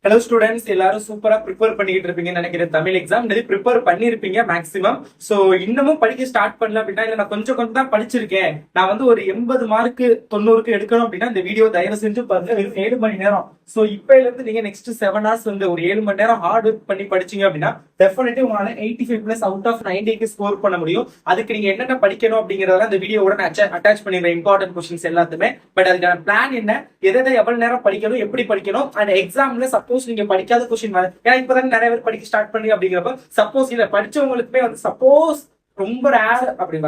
Hello students, எல்லாரும் சூப்பரா prepare பண்ணிட்டு இருப்பீங்கன்னு நினைக்கிறேன். தமிழ் எக்ஸாம் ப்ரிப்பேர் பண்ணிருப்பீங்க மேக்ஸிமம். சோ இன்னமும் படிக்க ஸ்டார்ட் பண்ணல அப்படின்னா, இல்ல நான் கொஞ்சம் கொஞ்சம் தான் படிச்சிருக்கேன், நான் வந்து ஒரு 80 மார்க்கு 90க்கு எடுக்கணும் அப்படின்னா இந்த வீடியோ தயவு செஞ்சு பாருங்க. வெறும் 7 மணி நேரம். சோ இப்பல இருந்து நீங்க நெக்ஸ்ட் 7 ஹவர்ஸ் வந்து ஒரு 7 மணி நேரம் ஹார்ட் ஒர்க் பண்ணி படிச்சீங்க அப்படின்னா டெஃபினெட்லி உங்களால 85 பிளஸ் அவுட் ஆஃப் 90க்கு ஸ்கோர் பண்ண முடியும். அதுக்கு நீங்க என்னென்ன படிக்கணும் அப்படிங்கறத இந்த வீடியோட அட்டாச் பண்ணிடுறேன், இம்பார்ட்டன்ட் கொஸ்டின்ஸ் எல்லாத்துமே. பட் அதுக்கான பிளான் என்ன, எதை எவ்வளவு நேரம் படிக்கணும், எப்படி படிக்கணும், அண்ட் எக்ஸாம்ல சப்போஸ் நீங்க படிக்காத கொஸ்டின், ஏன்னா இப்பதான் நிறைய பேர் படிக்க ஸ்டார்ட் பண்ணி அப்படிங்கிறப்ப சப்போஸ் இல்ல படிச்சவங்களுக்குமே வந்து சப்போஸ் ரொம்ப ரேர் அப்படி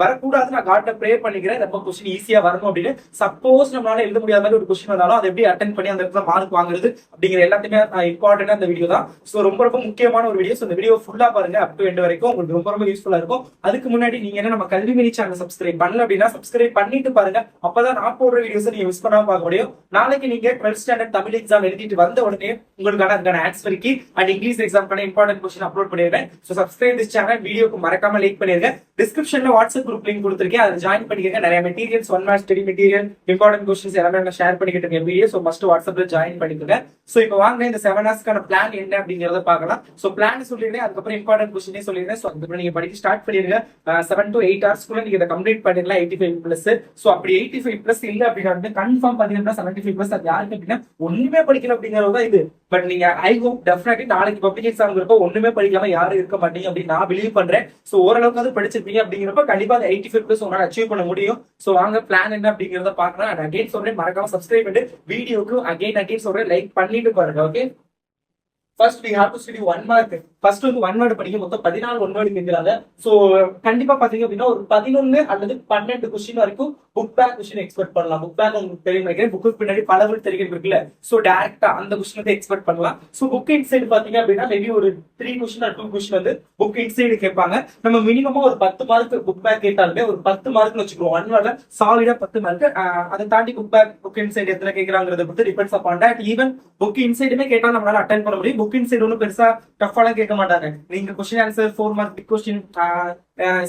வரக்கூடாது. நான் காட்ட ப்ரே பண்ணிக்கிறேன் ரொம்ப கொஸ்டின் ஈஸியா வரணும் அப்படின்னு. சப்போஸ் நம்மளால எழுத முடியாத மாதிரி ஒரு கொஸ்டின் வந்தாலும் அதை எப்படி அட்டென்ட் பண்ணி அந்த இடத்துல மார்க் வாங்குறது அப்படிங்கிற எல்லாத்தையுமே இம்பார்ட்டன்டா இந்த வீடியோ தான். ஸோ ரொம்ப ரொம்ப முக்கியமான ஒரு வீடியோ. இந்த வீடியோ ஃபுல்லா பாருங்க, அப் டு எண்ட் வரைக்கும் உங்களுக்கு ரொம்ப ரொம்ப யூஸ்ஃபுல்லா இருக்கும். அதுக்கு முன்னாடி நீங்க என்ன நம்ம கல்விமணி சேனல் சப்ஸ்கிரைப் பண்ணல அப்படின்னா சப்ஸ்கிரைப் பண்ணிட்டு பாருங்க. அப்பதான் நான் போடுற வீடியோஸ் நீங்க மிஸ் பண்ணாம பார்க்க முடியும். நாளைக்கு நீங்க 12th ஸ்டாண்டர்ட் தமிழ் எக்ஸாம் எழுதிட்டு வந்த உடனே உங்களுக்கான அதுக்கான ஆன்சர் கீ அண்ட் இங்கிலீஷ் எக்ஸாம்க்கான இம்பார்ட்டன்ட் கொஸ்டின் அப்லோட் பண்ணிடுறேன். So subscribe this channel. வீடியோக்கு மறக்காம லைக் பண்ணிருங்க. டிஸ்கிரிப்ஷன்ல வாட்ஸ்அப் குரூப் லிங்க் கொடுத்திருக்கேன், அதை ஜாயின் பண்ணிக்கங்க. நிறைய materials, one mark study material, important questions எல்லாமே நான் ஷேர் பண்ணிக்கிட்டு இருக்கேன் வீடியோ. சோ மஸ்ட் வாட்ஸ்அப்ல ஜாயின் பண்ணிக்கோங்க. சோ இப்போ வாங்க இந்த 7 ஹவர்ஸ்க்கான பிளான் என்ன அப்படிங்கறத பார்க்கலாம். சோ பிளான் சொல்லிடுறேன், அதுக்கப்புறம் இம்பார்ட்டன்ட் கொஸ்டினே சொல்லிடுறேன். சோ அதுக்கப்புறம் நீங்க படிக்க ஸ்டார்ட் பண்ணிருங்க. 7 to 8 ஹவர்ஸ்க்குள்ள நீங்க இதை கம்ப்ளீட் பண்ணிடலாம். 85 பிளஸ். சோ அப்படி 85 பிளஸ் இல்ல அப்படின்னா கன்ஃபார்ம் பாத்தீங்கன்னா 75 பிளஸ். அது யாருக்கு அப்படின்னா ஒண்ணுமே படிக்கல அப்படிங்கறது தான் இது. பட் நீங்க ஐ ஹோப் டெஃபினெட்லி நாளைக்கு பப்ளிக் எக்ஸாம் இருப்போ ஒண்ணுமே படிக்காம யாரும் இருக்க மாட்டீங்க அப்படின்னு நான் பிலீவ் பண்றேன். சோ ஓரளவுக்கு அது படிச்சிருப்பீங்க அப்படிங்கிறப்ப கண்டிப்பா 85 பிளஸ் உங்களால அச்சீவ் பண்ண முடியும். சோ வாங்க பிளான் என்ன அப்படிங்கறத பாக்கலாம். அகைன் சொல்றேன், மறக்காம சப்ஸ்கிரைப் பண்ணி வீடியோக்கு அகைன் சொல்றேன் லைக் பண்ணிட்டு பாருங்க. Okay, First we have to study 1 mark. First வந்து 1 word படிக்க மொத்தம் 14 1 word கேக்குறாங்க. சோ கண்டிப்பா பாத்தீங்க அப்படின்னா ஒரு 11 அல்லது 12 क्वेश्चन வரைக்கும் புக் பேக் क्वेश्चन எக்ஸ்பெக்ட் பண்ணலாம். புக் பேக் உங்களுக்கு தெரியும் நினைக்கிறேன். புக்கு பின்னாடி பல வேர்ட் தெரிகிறது இருக்குல்ல. சோ டைரக்டா அந்த क्वेश्चन வந்து எக்ஸ்பெக்ட் பண்ணலாம். சோ புக் இன்சைட் பாத்தீங்க அப்படின்னா மேபி ஒரு 3 क्वेश्चन or 2 क्वेश्चन வந்து புக் இன்சைட் கேட்பாங்க. நம்ம மினிமமா ஒரு 10 மார்க் புக் பேக் கேட்டாலுமே ஒரு 10 மார்க்னு வச்சுக்குவோம். 1 wordல சாலிடா 10 மார்க். அதை தாண்டி புக் பேக் புக் இன்சைட் எத்தனை கேக்குறாங்கறத பொறுத்து depends upon that. Even book இன்சைடுமே கேட்டா நம்மளால அட்டெண்ட் பண்ண முடியும். புக் இன்சைட் ஒன்னும் பெருசா டஃப்பாலாம் கேட்க மாட்டாங்க. நீங்க question answer 4 mark, big question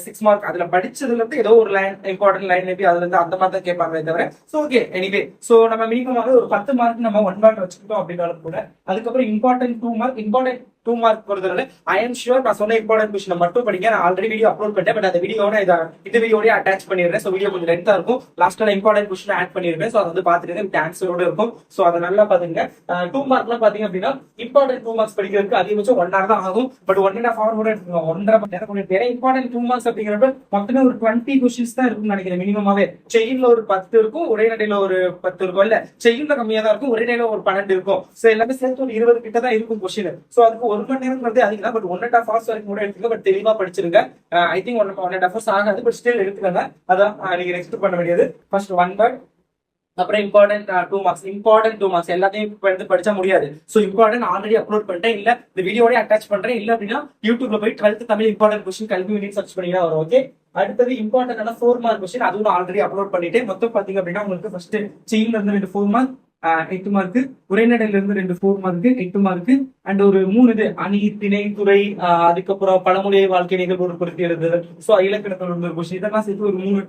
6 mark, அதுல படிச்சதுல இருந்து ஏதோ ஒரு லைன் இம்பார்ட்டன்ட் லைன் மேபி அதுல இருந்து அந்த மாதிரி தான் கேட்பாங்களே தவிர. சோ ஓகே, எனிவே சோ நம்ம மினிமமாக ஒரு 10 மார்க் நம்ம 1 மார்க் வச்சுக்கிட்டோம் அப்படின்னாலும் கூட அதுக்கப்புறம் இம்பார்ட்டன்ட் 2 மார்க், இம்பார்ட்டன்ட் 2 மார்க் பொறுத்தவரை ஐ எம் ஷூர் நான் சொன்ன இம்பார்ட்டன்ட் கொஸ்டின் மட்டும் படிங்க. நான் ஆல்ரெடி வீடியோ அப்லோட் பண்ணிட்டேன். பட் அந்த வீடியோட இந்த வீடியோட அட்டாச் பண்ணிடுறேன். சோ வீடியோ கொஞ்சம் லென்த்தா இருக்கும். லாஸ்ட்ல இம்பார்ட்டன்ட் கொஸ்டின் ஆட் பண்ணிருக்கேன். சோ அதை வந்து பாத்துட்டு வித் ஆன்சரோட இருக்கும். சோ அதை நல்லா பாத்துங்க. 2 மார்க்லாம் பாத்தீங்க அப்படின்னா இம்பார்ட்டன்ட் 2 மார்க்ஸ் படிக்கிறதுக்கு அதிகபட்சம் 1 hour தான் ஆகும். பட் 1.5 hour கூட எடுத்துக்கோங்க. 1.5 மணி நேரம் கூட. இம்பார்ட்டன்ட் 2 மார்க்ஸ் அப்படிங்கிறப்ப மொத்தமே ஒரு 20 கொஸ்டின்ஸ் தான் இருக்கும்னு நினைக்கிறேன் மினிமமாவே. செயின்ல ஒரு 10 இருக்கும், ஒரே நடையில ஒரு 10 இருக்கும். இல்ல செயின்ல கம்மியா தான் இருக்கும், ஒரே நடையில ஒரு 12 இருக்கும். சோ எல்லாமே சேர்த்து ஒரு 20 கிட்ட தான் இருக்கும் கொஸ்டின். சோ அதுக்கு 1 மணி நேரம் அதிகம். பட் 1.5 hours வரைக்கும் கூட எடுத்துக்க. பட் தெளிவா படிச்சிருங்க. ஐ திங்க் 1.5 hours ஆகாது. பட் ஸ்டில் எடுத்துக்கங்க. அதான் நீங்க எக்ஸ்பெக்ட் பண்ண வேண்டியது. ஃபர்ஸ்ட் 1 word, அப்புறம் இம்பார்ட்டன்ட் 2 மார்க்ஸ். இம்பார்ட்டன்ட் 2 மார்க்ஸ் எல்லாத்தையும் வந்து படிச்சா முடியாது. சோ இம்பார்ட்டன்ட் ஆல்ரெடி அப்லோட் பண்ணிட்டேன், இல்ல இந்த வீடியோட அட்டாச் பண்றேன். இல்ல அப்படின்னா யூடியூப்ல போய் 12th தமிழ் இம்பார்ட்டன்ட் கொஸ்டின் கல்வி யூனிட் சர்ச் பண்ணீங்கன்னா வரும். ஓகே, அடுத்தது இம்பார்ட்டன்ட் 4 மார்க் கொஸ்டின், அதுவும் ஆல்ரெடி அப்லோட் பண்ணிட்டேன். மொத்தம் பாத்தீங்க அப்படின்னா உங்களுக்கு ஃபர்ஸ்ட் செயின்ல இருந்து 2 4 மார்க், 8 மார்க், உரைநடையில இருந்து 2 4 மார்க், 8 மார்க், அண்ட் ஒரு 3 இது அணி, திணை, துறை, அதுக்கப்புறம் பழமொழி வாழ்க்கை நிகழ்வு குறித்து எழுதுறது. சோ இலக்கணத்துல இருந்து ஒரு கொஸ்டின். இதெல்லாம் சேர்த்து ஒரு 3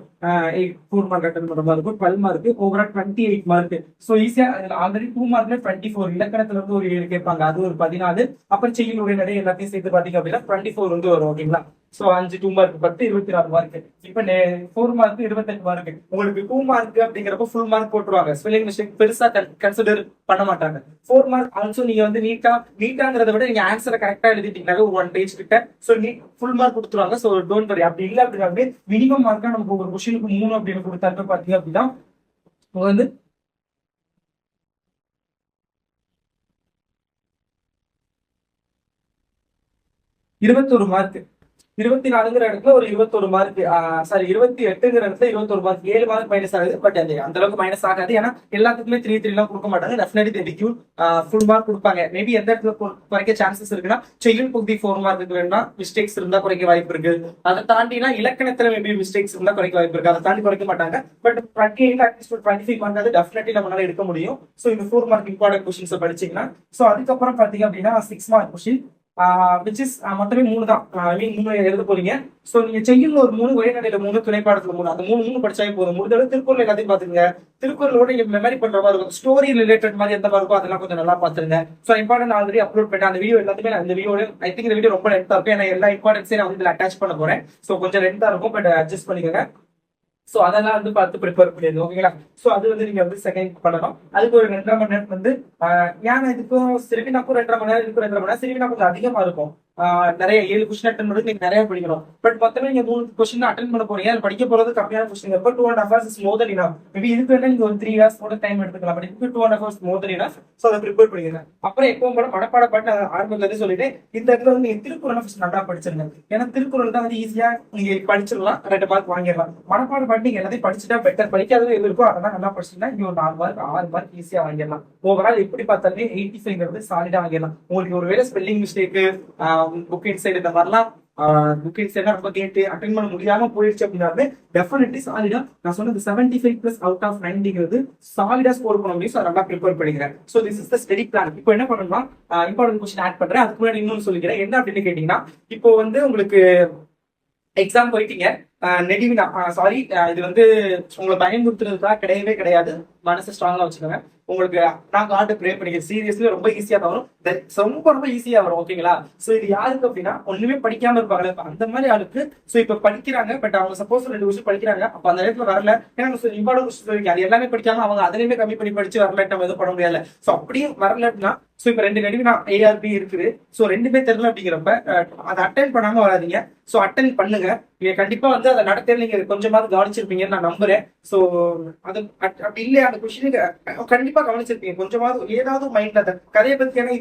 4 மார்க் அட்டன் பண்ற மாதிரி இருக்கும். 12 மார்க், ஓவரா 28 மார்க். சோ ஈஸியா ஆல்ரெடி 2 மார்க்ல 24, இலக்கணத்துல இருந்து ஒரு 7 கேட்பாங்க, அது ஒரு 14. அப்புறம் செய்யுள் உரைநடை எல்லாத்தையும் சேர்த்து பாத்தீங்க அப்படின்னா 24 வந்து வரும். ஓகேங்களா? So 5 2 mark 10 24 mark. இப்ப 4 மார்க் 28 மார்க். உங்களுக்கு 2 மார்க் அப்படிங்கிறப்ப ஃபுல் மார்க் போட்டுருவாங்க. ஸ்பெல்லிங் மிஸ்டேக் பெருசா கன்சிடர் பண்ண மாட்டாங்க. 4 மார்க் ஆல்சோ நீங்க வந்து நீட்டாங்கிறத விட நீங்க ஆன்சரை கரெக்டா எழுதிட்டீங்கன்னா ஒரு 1 பேஜ் கிட்ட சோ நீ ஃபுல் மார்க் கொடுத்துருவாங்க. So don't worry. அப்படி இல்ல அப்படின்னா மினிமம் மார்க்கா நமக்கு ஒரு கொஸ்டினுக்கு 3 அப்படின்னு கொடுத்தாங்க பாத்தீங்க அப்படின்னா வந்து 21 மார்க். 24ங்கிற இடத்துல ஒரு 21 மார்க், சாரி 28ங்கிற இடத்துல 21 மார்க், 7 மார்க் மைனஸ் ஆகுது. பட் அந்த அளவுக்கு மைனஸ் ஆகாது. ஏன்னா எல்லாத்துக்குமே 3 எல்லாம் கொடுக்க மாட்டாங்க. டெஃபினெட்லி ஃபுல் மார்க் கொடுப்பாங்க. மேபி எந்த இடத்துல குறைக்க சான்சஸ் இருக்குன்னா செய்யுள் பகுதி 4 மார்க்கு வேணும்னா மிஸ்டேக்ஸ் இருந்தா குறைக்க வாய்ப்பு இருக்கு. அதை தாண்டினா இலக்கணத்துல மேபி மிஸ்டேக்ஸ் இருந்தா குறைக்க வாய்ப்பு இருக்கு. அதை தாண்டி குறைக்க மாட்டாங்க. பட் 25 மார்க் அது டெஃபினெட்லி நம்மளால எடுக்க முடியும். சோ இந்த 4 மார்க் இம்பார்ட்டன்ட் கொஸ்டின்ஸ் படிச்சீங்கன்னா சோ அதுக்கப்புறம் பாத்தீங்க அப்படின்னா 6 மார்க் கொஸ்டின், விச் இஸ் மொத்தமே 3 தான். ஐ மீன் 3 எழுத போறீங்க. ஸோ நீங்க செய்யுள் ஒரு 3, உரைநடையில 3, துணைப்பாடத்துல 3, அந்த 3 படிச்சாவே போதும். முடிஞ்சளவு திருக்குறள் எல்லாத்தையும் பாத்துங்க. திருக்குறளோட நீங்க மெமரி பண்ற மாதிரி இருக்கும், ஸ்டோரி ரிலேட்டட் மாதிரி எந்த மாதிரி இருக்கும் அதெல்லாம் கொஞ்சம் நல்லா பாத்துருங்க. ஸோ இம்பார்ட்டன்ட் ஆல்ரெடி அப்லோட் பண்ணிட்டேன். அந்த வீடியோ எல்லாத்தையுமே நான் இந்த வீடியோ ஐ திங்க் இந்த வீடியோ ரொம்ப லென்த்தா இருக்கும். ஏன்னா எல்லா இம்பார்ட்டன்ஸையும் நான் வந்து இதுல அட்டாச் பண்ண போறேன். ஸோ கொஞ்சம் லென்த்தா இருக்கும், பட் அட்ஜஸ்ட் பண்ணிக்கோங்க. ஸோ அதெல்லாம் வந்து பார்த்து ப்ரிப்பேர் பண்ணிடுங்க, ஓகேங்களா? ஸோ அது வந்து நீங்க வந்து செகண்ட் பண்ணணும். அதுக்கு ஒரு 2.5 மணி நேரம் வந்து ஏன்னா இதுக்கும் சிறுவினாக்கும் 2.5 மணி நேரம், இதுக்கும் 2.5 மணி நேரம். சிறுவினா கொஞ்சம் அதிகமா இருக்கும். நிறைய 7 கொஸ்டின் அட்டன் பண்ணுறது நீங்க நிறைய படிக்கணும். பட் மொத்தமே நீங்க 3 கொஸ்டின் அட்டன் பண்ண போறீங்க. அது படிக்க போறது கம்மியான கொஸ்டின். இப்போ 2.5 hours is more than enough. Maybe இதுக்கு வேணா நீங்க ஒரு 3 hours கூட டைம் எடுத்துக்கலாம். பட் இதுக்கு 2.5 hours more than enough. So அதை ப்ரிப்பேர் பண்ணிடுங்க. அப்புறம் எப்பவும் போல மனப்பாட பாட்டு ஆரம்பத்துல இருந்து சொல்லிட்டு இந்த இடத்துல வந்து நீங்க திருக்குறளை ஃபர்ஸ்ட் நல்லா படிச்சிருங்க. ஏன்னா திருக்குறள் தான் வந்து ஈஸியா நீங்க படிச்சிடலாம், 2 மார்க் வாங்கிடலாம். மனப்பாட பாட்டு நீங்க எல்லாத்தையும் படிச்சுட்டா பெட்டர். படிக்காதது எது இருக்கோ அதெல்லாம் நல்லா படிச்சுட்டா இங்க ஒரு 4 மார்க் 6 மார்க் ஈஸியா வாங்கிடலாம். ஓவரால் எப்படி பார்த்தாலுமே 85 சாலிடா வாங்கிடலாம். உங்களுக்கு ஒருவேளை ஸ்பெல்லிங் மிஸ்டேக், புக் இன்சைடு இந்த மாதிரிலாம் புக் இன்சைட் ரொம்ப கேட்டு அட்டென்ட் பண்ண முடியாம போயிடுச்சு அப்படின்னாலே டெஃபினெட்லி சாலிடா நான் சொன்னது 75 out of 90 சாலிடா ஸ்கோர் பண்ண முடியும். ஸோ நல்லா ப்ரிப்பேர் பண்ணிக்கிறேன். So this is the study plan. இப்போ என்ன பண்ணணும்னா இம்பார்ட்டன்ட் கொஸ்டின் ஆட் பண்றேன். அதுக்கு முன்னாடி இன்னொன்று சொல்லிக்கிறேன். என்ன அப்படின்னு கேட்டீங்கன்னா, இப்போ வந்து உங்களுக்கு எக்ஸாம் போயிட்டீங்க, நெடிவினா சாரி, இது வந்து உங்களை பயன்படுத்துறதுக்காக கிடையவே கிடையாது. மனசு ஸ்ட்ராங்கா வச்சுக்கோங்க. உங்களுக்கு நான் காட்டு ப்ரே பண்ணிக்கிறேன். சீரியஸ்லி ரொம்ப ஈஸியா தான் வரும். ரொம்ப ரொம்ப ஈஸியா வரும், ஓகேங்களா? ஸோ இது யாருக்கு அப்படின்னா ஒண்ணுமே படிக்காம இருப்பாங்க அந்த மாதிரி ஆளுக்கு. ஸோ இப்ப படிக்கிறாங்க, பட் அவங்க சப்போஸ் 2 வருஷம் படிக்கிறாங்க, அப்ப அந்த நேரத்துல வரல. ஏன்னா இம்பார்ட்டன்ட் கொஸ்டின் இருக்கு, அது எல்லாமே படிக்காம அவங்க அதுலயுமே கம்மி பண்ணி படிச்சு வரல, நம்ம எதுவும் பண்ண முடியாது. ஸோ அப்படியும் வரல அப்படின்னா ஸோ இப்போ 2 நடுவே நான் ARB இருக்குது. ஸோ 2மே தெரியல அப்படிங்கிறப்ப அதை அட்டென்ட் பண்ணாம வராதிங்க. ஸோ அட்டென்ட் பண்ணுங்க. நீங்க கண்டிப்பா வந்து அதை நடத்த நீங்க கொஞ்சமாவது கவனிச்சிருப்பீங்கன்னு நான் நம்புறேன். ஸோ அது அப்படி இல்லையா அந்த கொஸ்டினுக்கு கண்டிப்பா கவனிச்சிருப்பீங்க. கொஞ்சமாவது ஏதாவது மைண்ட்ல கதையை பத்தி ஏன்னா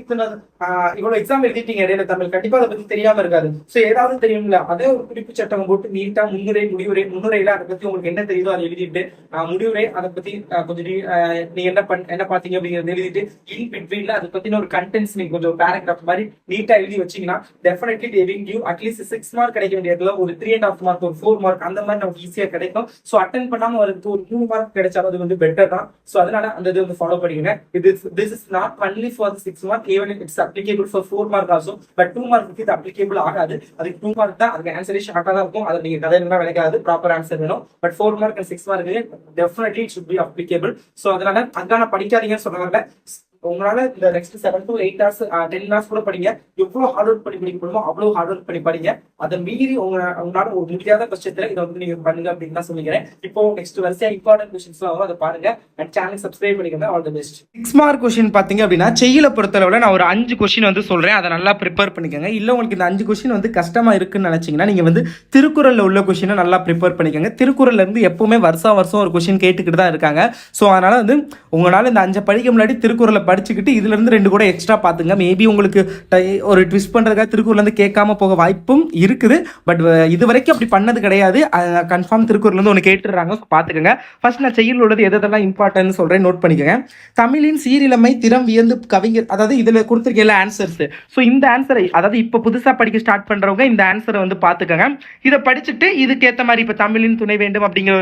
இவ்வளவு எக்ஸாம் எழுதிட்டீங்க இடையில தமிழ், கண்டிப்பா அதை பத்தி தெரியாம இருக்காது. ஸோ ஏதாவது தெரியுங்களா, அதே ஒரு குறிப்பு சட்டம் போட்டு நீட்டா முன்னுரை முன்னுரையில அதை பத்தி உங்களுக்கு என்ன தெரியுதோ அதை எழுதிட்டு முடிவுரை அதை பத்தி கொஞ்சம் நீங்க என்ன பாத்தீங்க அப்படிங்கறத எழுதிட்டு இன் பிட்வீன்ல அதை பத்தின ஒரு கண்டென்ட்ஸ் நீங்க கொஞ்சம் பேராகிராஃப் மாதிரி நீட்டா எழுதி வச்சீங்கன்னா definitely they will give at least 6 mark கிடைக்க வேண்டியதுல ஒரு 3.5 மார்க், ஒரு 4 மார்க் அந்த மாதிரி நமக்கு ஈஸியா கிடைக்கும். ஸோ அட்டென்ட் பண்ணாம வரது ஒரு 3 மார்க் கிடைச்சாலும் அது வந்து பெட்டர் தான். ஸோ அதனால அந்த இது வந்து ஃபாலோ பண்ணிக்கங்க. This is not only for 6 mark, even it's applicable for 4 mark also. But 2 mark இது அப்ளிகேபிள் ஆகாது. அதுக்கு 2 மார்க் தான், அதுக்கு ஆன்சரே ஷார்ட்டா தான் இருக்கும். அதை நீங்க கதையில விளைக்காது, ப்ராப்பர் ஆன்சர் வேணும். But 4 mark and 6 mark definitely it should be applicable. So அதனால அதுக்கான படிக்காதீங்கன்னு சொல்றாங்க. உங்களால இந்த நெக்ஸ்ட் 7 to 8 hours 10 hours கூட படிங்க. எவ்வளவு ஹார்ட் ஒர்க் பண்ணி படிக்க முடியுமோ அவ்வளவு ஹார்ட் ஒர்க் பண்ணி படிங்க. அதை மீறி உங்களால ஒரு முடியாத பட்சத்துல இதை வந்து நீங்க பண்ணுங்க அப்படின்னு தான் சொல்லிக்கிறேன். இப்போ நெக்ஸ்ட் வரிசையா இம்பார்ட்டன்ட் கொஸ்டின்ஸ் வரும், அதை பாருங்க. அண்ட் சேனல் சப்ஸ்கிரைப் பண்ணிக்கோங்க. All the best. 6 mark question பாத்தீங்க அப்படின்னா செய்யல பொறுத்தளவுல நான் ஒரு 5 கொஸ்டின் வந்து சொல்றேன், அதை நல்லா ப்ரிப்பேர் பண்ணிக்கோங்க. இல்ல உங்களுக்கு இந்த 5 கொஸ்டின் வந்து கஷ்டமா இருக்குன்னு நினைச்சீங்கன்னா நீங்க வந்து திருக்குறள்ல உள்ள கொஸ்டினை நல்லா ப்ரிப்பேர் பண்ணிக்கோங்க. திருக்குறள்ல இருந்து எப்பவுமே வருஷம் ஒரு கொஸ்டின் கேட்டுக்கிட்டு தான் இருக்காங்க. ஸோ அதனால வந்து உங்களால இந்த 5 படிக்க முன்னாடி திருக்குறளை படிச்சுக்கிட்டு இதுல இருந்து 2 கூட எக்ஸ்ட்ரா பாத்துங்க. மேபி உங்களுக்கு ஒரு ட்விஸ்ட் பண்றதுக்காக திருக்குறள் வந்து கேட்காம போக வாய்ப்பும் இருக்குது. பட் இது வரைக்கும் அப்படி பண்ணது கிடையாது. கன்ஃபார்ம் திருக்குறள் வந்து ஒன்று கேட்டுறாங்க, பாத்துக்கோங்க. ஃபர்ஸ்ட் நான் செய்யுள் உள்ளது எதெல்லாம் இம்பார்ட்டன்ட் சொல்றேன், நோட் பண்ணிக்கோங்க. தமிழின் சீரிழமை திறம் வியந்து கவிஞர், அதாவது இதுல கொடுத்துருக்க ஆன்சர்ஸ். ஸோ இந்த ஆன்சரை, அதாவது இப்போ புதுசா படிக்க ஸ்டார்ட் பண்றவங்க இந்த ஆன்சரை வந்து பாத்துக்கோங்க. இதை படிச்சுட்டு இதுக்கேற்ற மாதிரி இப்போ தமிழின் துணை வேண்டும் அப்படிங்கிற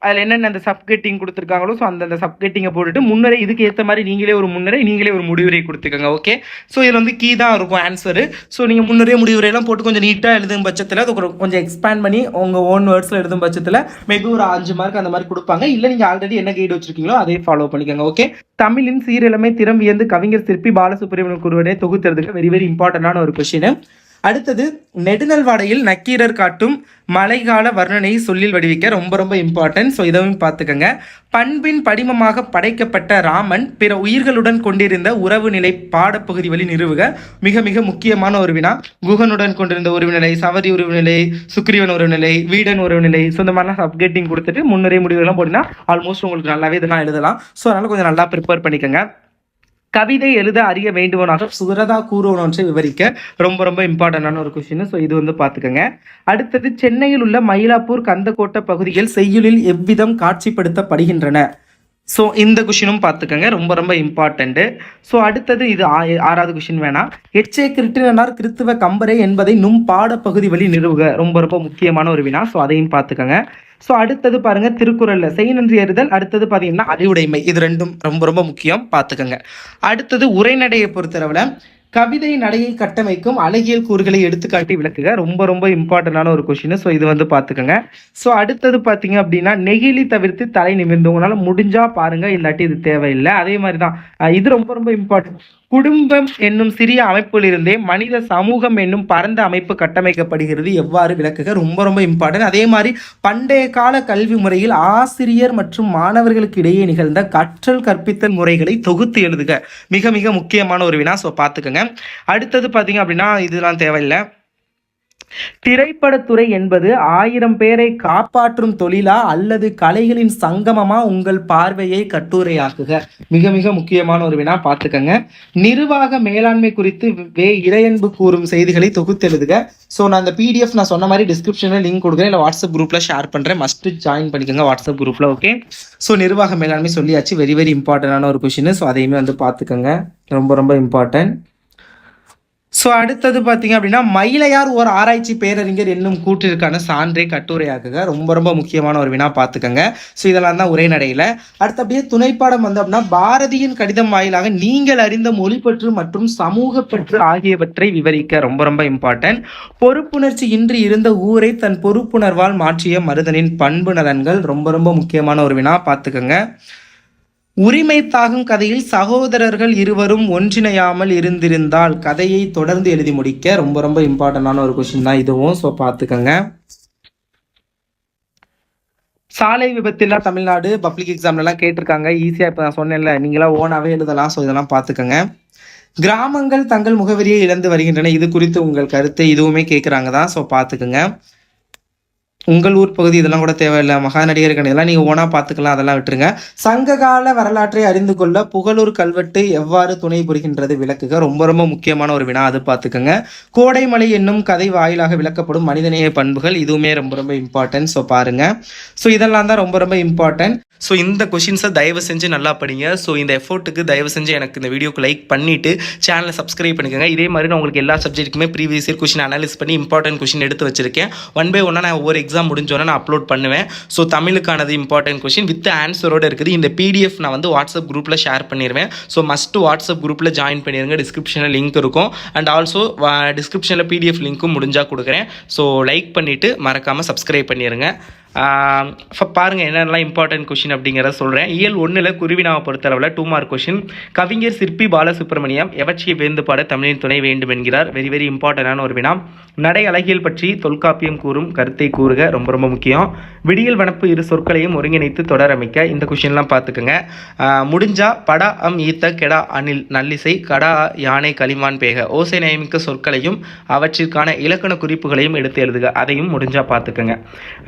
அதுல என்னென்ன அந்த சப்கெட்டிங் கொடுத்துருக்காங்களோ ஸோ அந்த சப்கெட்டிங்கை போட்டுட்டு முன்னரே இதுக்கு ஏற்ற மாதிரி நீங்களே ஒரு முன்னரே நீங்களே ஒரு முடிவுரை கொடுத்துக்கோங்க. ஓகே, ஸோ இதில் வந்து கீ தான் இருக்கும் ஆன்சரு. ஸோ நீங்கள் முன்னரே முடிவுரையெல்லாம் போட்டு கொஞ்சம் நீட்டாக எழுதும் பட்சத்தில் அது கொஞ்சம் எக்ஸ்பேண்ட் பண்ணி உங்கள் ஓன் வேர்ட்ஸில் எழுதும் பட்சத்தில் மேபி ஒரு 5 மார்க் அந்த மாதிரி கொடுப்பாங்க. இல்லை நீங்கள் ஆல்ரெடி என்ன கைடு வச்சிருக்கீங்களோ அதே ஃபாலோ பண்ணிக்கோங்க. ஓகே, தமிழின் சீரிழமை திறம் வியந்து கவிஞர் சிற்பி பாலசுப்ரமணியன் குருவனே தொகுத்துறதுக்கு வெரி வெரி இம்பார்ட்டன்டான ஒரு கொஸ்டின். அடுத்தது நெடுநல்வாடையில் நக்கீரர் காட்டும் மழைக்கால வர்ணனையை சொல்லில் வடிவிக்க ரொம்ப ரொம்ப இம்பார்ட்டன்ட். ஸோ இதவும் பார்த்துக்கோங்க. பண்பின் படிமமாக படைக்கப்பட்ட ராமன் பிற உயிர்களுடன் கொண்டிருந்த உறவு நிலை பாடப்பகுதி வழி நிறுவுக. மிக மிக முக்கியமான ஒரு வினா. குகனுடன் கொண்டிருந்த உறவுநிலை, சவரி உறவுநிலை, சுக்ரீவன் உறவுநிலை, வீடன் உறவுநிலை, ஸோ இந்த மாதிரிலாம் சப்கெட்டிங் கொடுத்துட்டு முன்னுரை முடிவுலாம் போட்டிங்கன்னா ஆல்மோஸ்ட் உங்களுக்கு நல்லாவே இதெல்லாம் எழுதலாம். ஸோ அதனால கொஞ்சம் நல்லா ப்ரிப்பேர் பண்ணிக்கோங்க. கவிதை எழுத அறிய வேண்டுவனாக சுரதா கூறுவனொன்றை விவரிக்க ரொம்ப ரொம்ப இம்பார்ட்டன்டான ஒரு கொஸ்டின். ஸோ இது வந்து பார்த்துக்கோங்க. அடுத்தது சென்னையில் உள்ள மயிலாப்பூர் கந்தக்கோட்டை பகுதிகள் செய்யுளில் எவ்விதம் காட்சிப்படுத்தப்படுகின்றன. ஸோ இந்த கொஷினும் பார்த்துக்கோங்க, ரொம்ப ரொம்ப இம்பார்ட்டண்ட்டு. ஸோ அடுத்தது இது 6வது கொஷின் வேணாம். எச்சே கிருட்டினார் கிறித்துவ கம்பரே என்பதை நும் பாடப்பகுதி வழி நிறுவுக. ரொம்ப ரொம்ப முக்கியமான ஒரு வினா. ஸோ அதையும் பார்த்துக்கோங்க. ஸோ அடுத்தது பாருங்க, திருக்குறள்ல செய் நன்றி அறிதல், அடுத்தது பார்த்தீங்கன்னா அறிவுடைமை. இது ரெண்டும் ரொம்ப ரொம்ப முக்கியம், பார்த்துக்கோங்க. அடுத்தது உரைநடையை பொறுத்தளவில் கவிதை நடையை கட்டமைக்கும் அழகியல் கூறுகளை எடுத்துக்காட்டி விளக்குக. ரொம்ப ரொம்ப இம்பார்ட்டன்டான ஒரு கொஸ்டின். ஸோ இது வந்து பார்த்துக்கோங்க. ஸோ அடுத்தது பார்த்தீங்க அப்படின்னா நெகிழி தவிர்த்து தலை நிமிர்ந்து. உங்களால் முடிஞ்சா பாருங்க, இல்லாட்டி இது தேவையில்லை. அதே மாதிரி தான் இது ரொம்ப ரொம்ப இம்பார்ட்டன்ட். குடும்பம் என்னும் சிறிய அமைப்பிலிருந்தே மனித சமூகம் என்னும் பரந்த அமைப்பு கட்டமைக்கப்படுகிறது, எவ்வாறு விளக்குக. ரொம்ப ரொம்ப இம்பார்ட்டன்ட். அதே மாதிரி பண்டைய கால கல்வி முறையில் ஆசிரியர் மற்றும் மாணவர்களுக்கு இடையே நிகழ்ந்த கற்றல் கற்பித்தல் முறைகளை தொகுத்து எழுதுக. மிக மிக முக்கியமான ஒரு வினா. ஸோ பார்த்துக்கோங்க. அடுத்தது பார்த்தீங்க அப்படின்னா இதெல்லாம் தேவையில்லை. திரைப்படத்துறை என்பது 1000 பேரை காப்பாற்றும் தொழிலா அல்லது கலைகளின் சங்கமமா? உங்கள் பார்வையை கட்டுரையாக்குக. மிக மிக முக்கியமான ஒரு வினா, பார்த்துக்கங்க. நிர்வாக மேலாண்மை குறித்து இறையன்பு கூறும் செய்திகளை தொகுத்து எழுதுக. ஸோ நான் இந்த பிடிஎஃப் நான் சொன்ன மாதிரி டிஸ்கிரிப்ஷனில் லிங்க் கொடுக்குறேன், இல்லை வாட்ஸ்அப் குரூப்பில் ஷேர் பண்ணுறேன். மஸ்ட் ஜாயின் பண்ணிக்கோங்க வாட்ஸ்அப் குரூப்பில். ஓகே. ஸோ நிர்வாக மேலாண்மை சொல்லியாச்சு. வெரி வெரி இம்பார்ட்டண்டான ஒரு கொஷின். ஸோ அதையுமே வந்து பார்த்துக்கோங்க. ரொம்ப ரொம்ப இம்பார்ட்டன்ட். ஸோ அடுத்தது பார்த்தீங்க அப்படின்னா மயிலையார் ஒரு ஆராய்ச்சி பேரறிஞர் என்னும் கூற்றிற்கான சான்றை கட்டுரையாக்குக. ரொம்ப ரொம்ப முக்கியமான ஒரு வினா, பார்த்துக்கங்க. ஸோ இதெல்லாம் தான் உரைநடையில். அடுத்து அப்படியே துணைப்பாடம் வந்து அப்படின்னா பாரதியின் கடிதம் வாயிலாக நீங்கள் அறிந்த மொழிப்பற்று மற்றும் சமூக பற்று ஆகியவற்றை விவரிக்க. ரொம்ப ரொம்ப இம்பார்ட்டன்ட். பொறுப்புணர்ச்சி இன்றி இருந்த ஊரை தன் பொறுப்புணர்வால் மாற்றிய மருதனின் பண்பு நலன்கள். ரொம்ப ரொம்ப முக்கியமான ஒரு வினா, பார்த்துக்கங்க. உரிமை தாகும் கதையில் சகோதரர்கள் இருவரும் ஒன்றிணையாமல் இருந்திருந்தால் கதையை தொடர்ந்து எழுதி முடிக்க. ரொம்ப ரொம்ப இம்பார்ட்டன்டான ஒரு கொஸ்டின் தான் இதுவும். ஸோ பார்த்துக்கங்க. சாலை விபத்தில்லா தமிழ்நாடு பப்ளிக் எக்ஸாம்லாம் கேட்டிருக்காங்க. ஈஸியாக இப்போ நான் சொன்னேன்ல, நீங்களாம் ஓனாவே எழுதலாம். ஸோ இதெல்லாம் பார்த்துக்கங்க. கிராமங்கள் தங்கள் முகவரியை இழந்து வருகின்றன, இது குறித்து உங்கள் கருத்து. இதுவுமே கேட்குறாங்க தான். ஸோ பார்த்துக்குங்க. உங்கள் ஊர் பகுதி இதெல்லாம் கூட தேவையில்லை. மகாநடிகர்கள் இதெல்லாம் நீங்கள் ஓனா பார்த்துக்கலாம், அதெல்லாம் விட்டுருங்க. சங்ககால வரலாற்றை அறிந்து கொள்ள புகழூர் கல்வெட்டு எவ்வாறு துணை புரிகின்றது விளக்குக. ரொம்ப ரொம்ப முக்கியமான ஒரு வினா, அது பார்த்துக்கோங்க. கோடைமலை என்னும் கதை வாயிலாக விளக்கப்படும் மனிதநேய பண்புகள். இதுவுமே ரொம்ப ரொம்ப இம்பார்ட்டன்ட். ஸோ பாருங்க. ஸோ இதெல்லாம் தான் ரொம்ப ரொம்ப இம்பார்ட்டன்ட். ஸோ இந்த கொஷின்ஸை தயவு செஞ்சு நல்லா படிங்க. ஸோ இந்த எஃபோர்ட்டுக்கு தயவு செஞ்சு எனக்கு இந்த வீடியோக்கு லைக் பண்ணிவிட்டு சேனலை சப்ஸ்கிரைப் பண்ணிக்கோங்க. இதே மாதிரி நான் உங்களுக்கு எல்லா சப்ஜெக்ட்டுக்குமே ப்ரீவியஸ் இயர் கொஷின் அனலைஸ் பண்ணி இம்பார்ட்டன்ட் கொஷின் எடுத்து வச்சிருக்கேன். 1 by 1 நான் ஒவ்வொரு எக்ஸாம் முடிஞ்சோன்னே நான் அப்லோட் பண்ணுவேன். ஸோ தமிழுக்கானது இம்பார்ட்டன்ட் கொஷின் வித் ஆன்சரோடு இருக்குது. இந்த பிடிஎஃப் நான் வந்து வாட்ஸ்அப் குரூப்பில் ஷேர் பண்ணிடுவேன். ஸோ மஸ்ட்டு வாட்ஸ்அப் குரூப்பில் ஜாயின் பண்ணிடுங்க. டிஸ்கிரிப்ஷனில் லிங்க் இருக்கும். அண்ட் ஆல்சோ டிஸ்கிரிப்ஷனில் பிடிஎஃப் லிங்க்கும் முடிஞ்சால் கொடுக்குறேன். ஸோ லைக் பண்ணிவிட்டு மறக்காமல் சப்ஸ்கிரைப் பண்ணிடுங்க. பாருங்கள் என்னென்னலாம் இம்பார்ட்டன்ட் கொஷின் அப்படிங்கிறத சொல்கிறேன். இயல் 1ல் குருவினாவை பொறுத்தளவில் 2 மார்க் கொஷின். கவிஞர் சிற்பி பாலசுப்ரமணியம் எவற்றியை வேந்து பாட தமிழின் துணை வேண்டும் என்கிறார். வெரி வெரி இம்பார்ட்டண்டான ஒரு வினா. நடை அழகியல் பற்றி தொல்காப்பியம் கூறும் கருத்தை கூறுக. ரொம்ப ரொம்ப முக்கியம். விடியல் வனப்பு இரு சொற்களையும் ஒருங்கிணைத்து தொடரமைக்க. இந்த கொஷின்லாம் பார்த்துக்குங்க. முடிஞ்சா படா அம் ஈத்த கெடா அணில் நல்லிசை கடா யானை களிமான் பேக. ஓசை நயமிக்க சொற்களையும் அவற்றிற்கான இலக்கண குறிப்புகளையும் எடுத்து எழுதுக. அதையும் முடிஞ்சா பார்த்துக்குங்க.